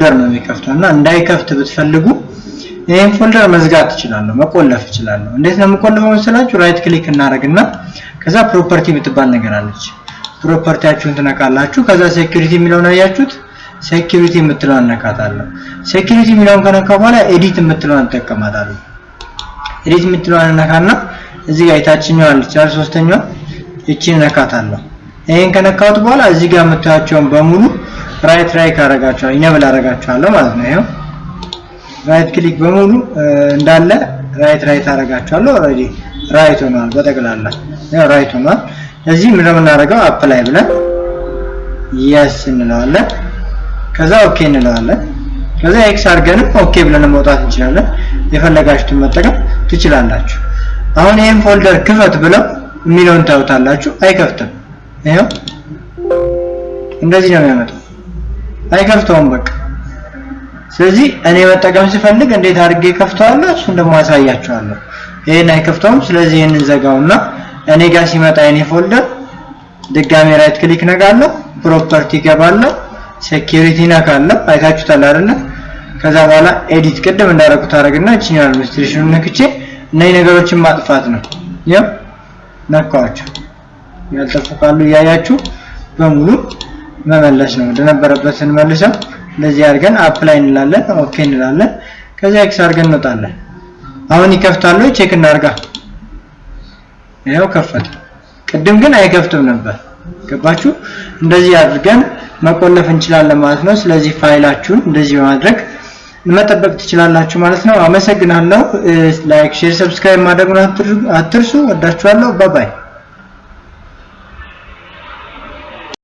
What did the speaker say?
ነው የሚከፍተውና እንዳይከፍት ብትፈልጉ ይሄን ፎልደር መዝጋት ትችላላችሁ መቆለፍ ትችላላችሁ እንዴት ነው የምቆልፈው መሰላችሁ ራይት ክሊክ እናደርግና ከዛ ፕሮፐርቲ የምትባል ነገር አለች ፕሮፐርቲያችሁን ትነካላችሁ ከዛ ሴኩሪቲ የሚለውን አያችሁት ሴኩሪቲ የምትለውን ነካታለሁ ሴኩሪቲ የሚለውን ከነካ በኋላ ኤዲት የምትለውን ተጠቀማታለሁ ኤዲት የምትለውን ነካና እዚህ ጋር የታችኛው አለች አይደል ሶስተኛው እቺን ነካታለሁ ይሄን ከነካውት በኋላ እዚህ ጋር የምታያቸውን በሙሉ ራይት አረጋቸዋለሁ ኢኔብል አረጋቸዋለሁ ማለት ነው ይሄው ራይት ክሊክ በሙሉ እንዳለ ራይት አረጋቸዋለሁ ኦሬዲ ራይት ሆኗል በጠቅላላ ያው ራይት ሆኗል እዚህ ምን እናደርገው አፕላይ ብለን yes እንለዋለን ከዛ ኦኬ እንለዋለን ከዛ ኤክስ አድርገን ኦኬ ብለን መውጣት እንችላለን የፈለጋችሁትን መጠቀም ትችላላችሁ አሁን ይሄን ፎልደር ክፈት ብለው የሚለውን ታውታላችሁ አይከፍትም ይሄው እንደዚህ ነው የሚያመጣው አይከፍተውም በቃ ስለዚህ እኔ መጠቀም ሲፈልግ እንዴት አድርጌ ከፍተዋለሁ እሱን ደግሞ አሳያችኋለሁ ይሄን አይከፍተውም ስለዚህ ይሄንን ዘጋውና እኔ ጋር ሲመጣ የኔ ፎልደር ድጋሜ ራይት ክሊክ ነካለሁ ፕሮፐርቲ ገባለሁ ሴኩሪቲ ነካለሁ አይታችሁታል አይደል ከዛ በኋላ ኤዲት ቅድም እንዳደረኩት አረግና እቺኛው አድሚኒስትሬሽኑን ነክቼ እነዚህ ነገሮችን ማጥፋት ነው ያው ነካዋቸው ያልተፈቃሉ ያያችሁ በሙሉ መመለስ ነው እንደነበረበት እንመልሰው ለዚህ አድርገን አፕላይ እንላለን ኦኬ እንላለን ከዛ ኤክስ አድርገን እንወጣለን አሁን ይከፍታሉ ቼክ እናርጋ ይሄው ከፈተ ቅድም ግን አይከፍትም ነበር ገባችሁ እንደዚህ አድርገን መቆለፍ እንችላለን ማለት ነው ስለዚህ ፋይላችሁን እንደዚህ በማድረግ መጠበቅ ትችላላችሁ ማለት ነው አመሰግናለሁ ላይክ ሼር ሰብስክራይብ ማድረጉን አትርሱ ወዳችኋለሁ ባይ ባይ